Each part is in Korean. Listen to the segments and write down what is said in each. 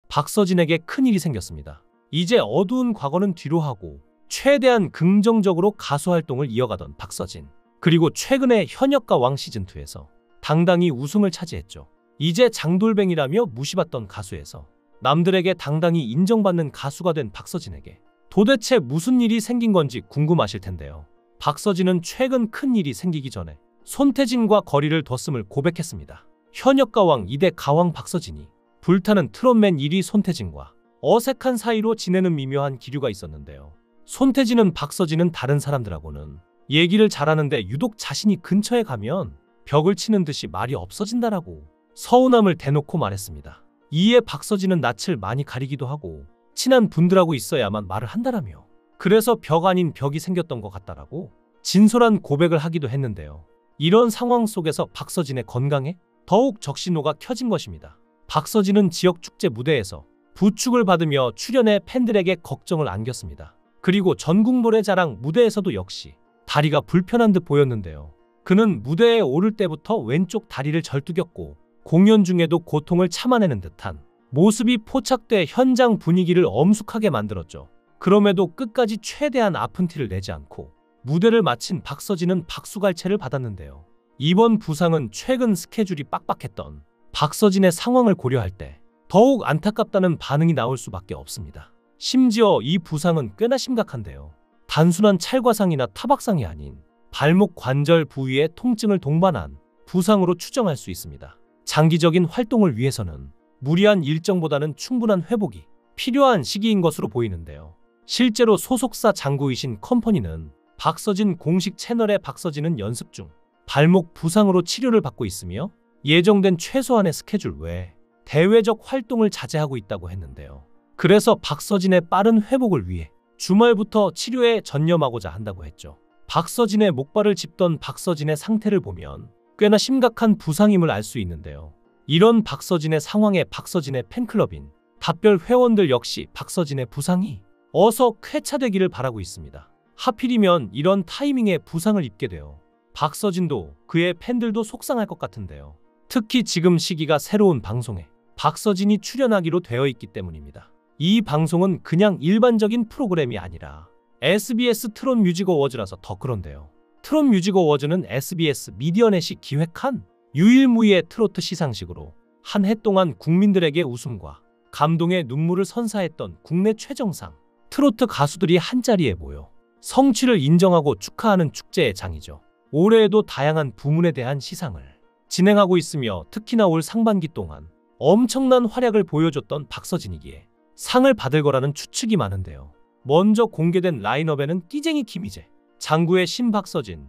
박서진에게 큰일이 생겼습니다. 이제 어두운 과거는 뒤로 하고 최대한 긍정적으로 가수 활동을 이어가던 박서진. 그리고 최근에 현역가 왕 시즌2에서 당당히 우승을 차지했죠. 이제 장돌뱅이라며 무시받던 가수에서 남들에게 당당히 인정받는 가수가 된 박서진에게 도대체 무슨 일이 생긴 건지 궁금하실 텐데요. 박서진은 최근 큰 일이 생기기 전에 손태진과 거리를 뒀음을 고백했습니다. 현역가왕 2대 가왕 박서진이 불타는 트롯맨 1위 손태진과 어색한 사이로 지내는 미묘한 기류가 있었는데요. 손태진은 박서진은 다른 사람들하고는 얘기를 잘하는데 유독 자신이 근처에 가면 벽을 치는 듯이 말이 없어진다라고 서운함을 대놓고 말했습니다. 이에 박서진은 낯을 많이 가리기도 하고 친한 분들하고 있어야만 말을 한다라며 그래서 벽 아닌 벽이 생겼던 것 같다라고 진솔한 고백을 하기도 했는데요. 이런 상황 속에서 박서진의 건강에 더욱 적신호가 켜진 것입니다. 박서진은 지역 축제 무대에서 부축을 받으며 출연해 팬들에게 걱정을 안겼습니다. 그리고 전국 노래자랑 무대에서도 역시 다리가 불편한 듯 보였는데요. 그는 무대에 오를 때부터 왼쪽 다리를 절뚝였고 공연 중에도 고통을 참아내는 듯한 모습이 포착돼 현장 분위기를 엄숙하게 만들었죠. 그럼에도 끝까지 최대한 아픈 티를 내지 않고 무대를 마친 박서진은 박수갈채를 받았는데요. 이번 부상은 최근 스케줄이 빡빡했던 박서진의 상황을 고려할 때 더욱 안타깝다는 반응이 나올 수밖에 없습니다. 심지어 이 부상은 꽤나 심각한데요. 단순한 찰과상이나 타박상이 아닌 발목 관절 부위의 통증을 동반한 부상으로 추정할 수 있습니다. 장기적인 활동을 위해서는 무리한 일정보다는 충분한 회복이 필요한 시기인 것으로 보이는데요. 실제로 소속사 장구이신 컴퍼니는 박서진 공식 채널에 박서진은 연습 중 발목 부상으로 치료를 받고 있으며 예정된 최소한의 스케줄 외에 대외적 활동을 자제하고 있다고 했는데요. 그래서 박서진의 빠른 회복을 위해 주말부터 치료에 전념하고자 한다고 했죠. 박서진의 목발을 짚던 박서진의 상태를 보면 꽤나 심각한 부상임을 알 수 있는데요. 이런 박서진의 상황에 박서진의 팬클럽인 답별 회원들 역시 박서진의 부상이 어서 쾌차되기를 바라고 있습니다. 하필이면 이런 타이밍에 부상을 입게 되어 박서진도 그의 팬들도 속상할 것 같은데요. 특히 지금 시기가 새로운 방송에 박서진이 출연하기로 되어 있기 때문입니다. 이 방송은 그냥 일반적인 프로그램이 아니라 SBS 트롯 뮤직 어워즈라서 더 그런데요. 트롯 뮤직 어워즈는 SBS 미디어넷이 기획한 유일무이의 트로트 시상식으로 한 해 동안 국민들에게 웃음과 감동의 눈물을 선사했던 국내 최정상 트로트 가수들이 한자리에 모여 성취를 인정하고 축하하는 축제의 장이죠. 올해에도 다양한 부문에 대한 시상을 진행하고 있으며 특히나 올 상반기 동안 엄청난 활약을 보여줬던 박서진이기에 상을 받을 거라는 추측이 많은데요. 먼저 공개된 라인업에는 끼쟁이 김희재, 장구의 신박서진,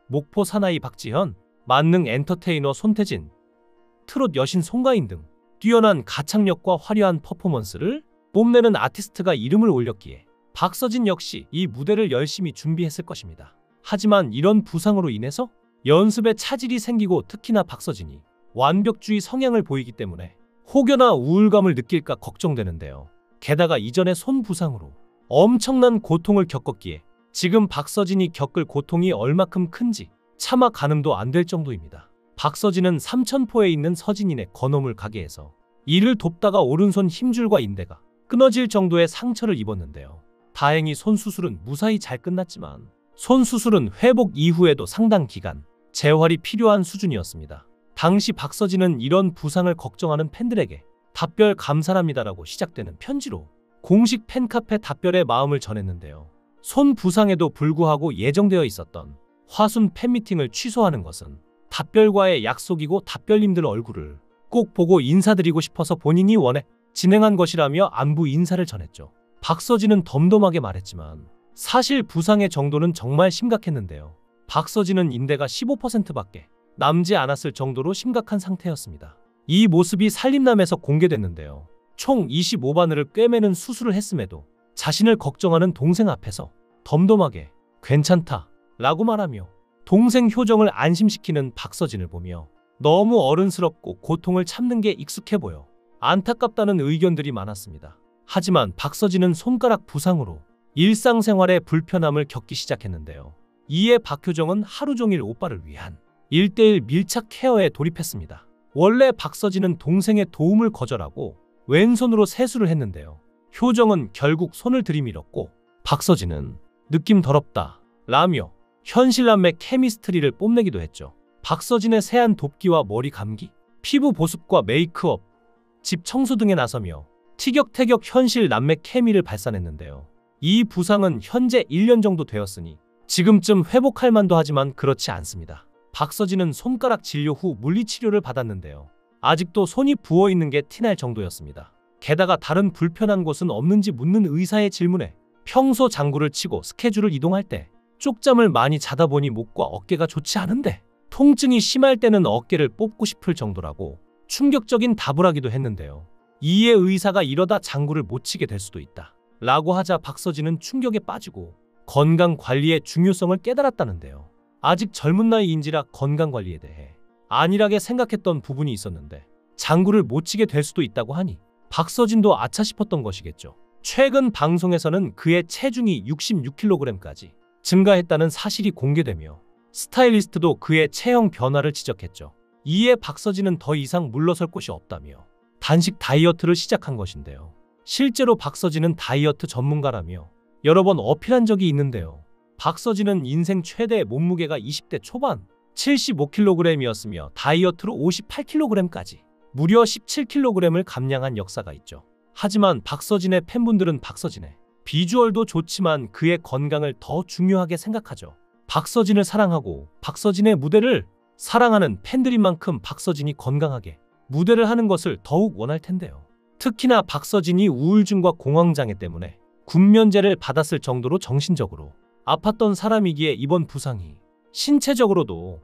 목포 사나이 박지현, 만능 엔터테이너 손태진, 트롯 여신 송가인 등 뛰어난 가창력과 화려한 퍼포먼스를 뽐내는 아티스트가 이름을 올렸기에 박서진 역시 이 무대를 열심히 준비했을 것입니다. 하지만 이런 부상으로 인해서 연습에 차질이 생기고 특히나 박서진이 완벽주의 성향을 보이기 때문에 혹여나 우울감을 느낄까 걱정되는데요. 게다가 이전에 손 부상으로 엄청난 고통을 겪었기에 지금 박서진이 겪을 고통이 얼마큼 큰지 차마 가늠도 안 될 정도입니다. 박서진은 삼천포에 있는 서진인의 건어물 가게에서 일을 돕다가 오른손 힘줄과 인대가 끊어질 정도의 상처를 입었는데요. 다행히 손 수술은 무사히 잘 끝났지만 손 수술은 회복 이후에도 상당 기간 재활이 필요한 수준이었습니다. 당시 박서진은 이런 부상을 걱정하는 팬들에게 답별 감사합니다라고 시작되는 편지로 공식 팬카페 답별의 마음을 전했는데요. 손 부상에도 불구하고 예정되어 있었던 화순 팬미팅을 취소하는 것은 답별과의 약속이고 답별님들 얼굴을 꼭 보고 인사드리고 싶어서 본인이 원해 진행한 것이라며 안부 인사를 전했죠. 박서진은 덤덤하게 말했지만 사실 부상의 정도는 정말 심각했는데요. 박서진은 인대가 15%밖에 남지 않았을 정도로 심각한 상태였습니다. 이 모습이 산림남에서 공개됐는데요. 총 25바늘을 꿰매는 수술을 했음에도 자신을 걱정하는 동생 앞에서 덤덤하게 괜찮다 라고 말하며 동생 효정을 안심시키는 박서진을 보며 너무 어른스럽고 고통을 참는 게 익숙해 보여 안타깝다는 의견들이 많았습니다. 하지만 박서진은 손가락 부상으로 일상생활에 불편함을 겪기 시작했는데요. 이에 박효정은 하루 종일 오빠를 위한 1:1 밀착 케어에 돌입했습니다. 원래 박서진은 동생의 도움을 거절하고 왼손으로 세수를 했는데요. 효정은 결국 손을 들이밀었고 박서진은 느낌 더럽다 라며 현실남매 케미스트리를 뽐내기도 했죠. 박서진의 세안 돕기와 머리 감기, 피부 보습과 메이크업, 집 청소 등에 나서며 티격태격 현실 남매 케미를 발산했는데요. 이 부상은 현재 1년 정도 되었으니 지금쯤 회복할 만도 하지만 그렇지 않습니다. 박서진은 손가락 진료 후 물리치료를 받았는데요. 아직도 손이 부어있는 게 티날 정도였습니다. 게다가 다른 불편한 곳은 없는지 묻는 의사의 질문에 평소 장구를 치고 스케줄을 이동할 때 쪽잠을 많이 자다 보니 목과 어깨가 좋지 않은데 통증이 심할 때는 어깨를 뽑고 싶을 정도라고 충격적인 답을 하기도 했는데요. 이에 의사가 이러다 장구를 못 치게 될 수도 있다 라고 하자 박서진은 충격에 빠지고 건강관리의 중요성을 깨달았다는데요. 아직 젊은 나이인지라 건강관리에 대해 안일하게 생각했던 부분이 있었는데 장구를 못 치게 될 수도 있다고 하니 박서진도 아차 싶었던 것이겠죠. 최근 방송에서는 그의 체중이 66kg까지 증가했다는 사실이 공개되며 스타일리스트도 그의 체형 변화를 지적했죠. 이에 박서진은 더 이상 물러설 곳이 없다며 단식 다이어트를 시작한 것인데요. 실제로 박서진은 다이어트 전문가라며 여러 번 어필한 적이 있는데요. 박서진은 인생 최대 몸무게가 20대 초반 75kg이었으며 다이어트로 58kg까지 무려 17kg을 감량한 역사가 있죠. 하지만 박서진의 팬분들은 박서진의 비주얼도 좋지만 그의 건강을 더 중요하게 생각하죠. 박서진을 사랑하고 박서진의 무대를 사랑하는 팬들인 만큼 박서진이 건강하게 무대를 하는 것을 더욱 원할 텐데요. 특히나 박서진이 우울증과 공황장애 때문에 군면제를 받았을 정도로 정신적으로 아팠던 사람이기에 이번 부상이 신체적으로도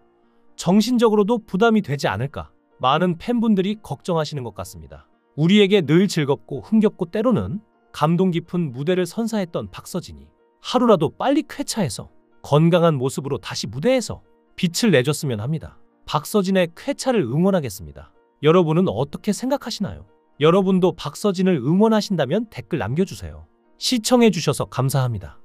정신적으로도 부담이 되지 않을까 많은 팬분들이 걱정하시는 것 같습니다. 우리에게 늘 즐겁고 흥겹고 때로는 감동 깊은 무대를 선사했던 박서진이 하루라도 빨리 쾌차해서 건강한 모습으로 다시 무대에서 빛을 내줬으면 합니다. 박서진의 쾌차를 응원하겠습니다. 여러분은 어떻게 생각하시나요? 여러분도 박서진을 응원하신다면 댓글 남겨주세요. 시청해주셔서 감사합니다.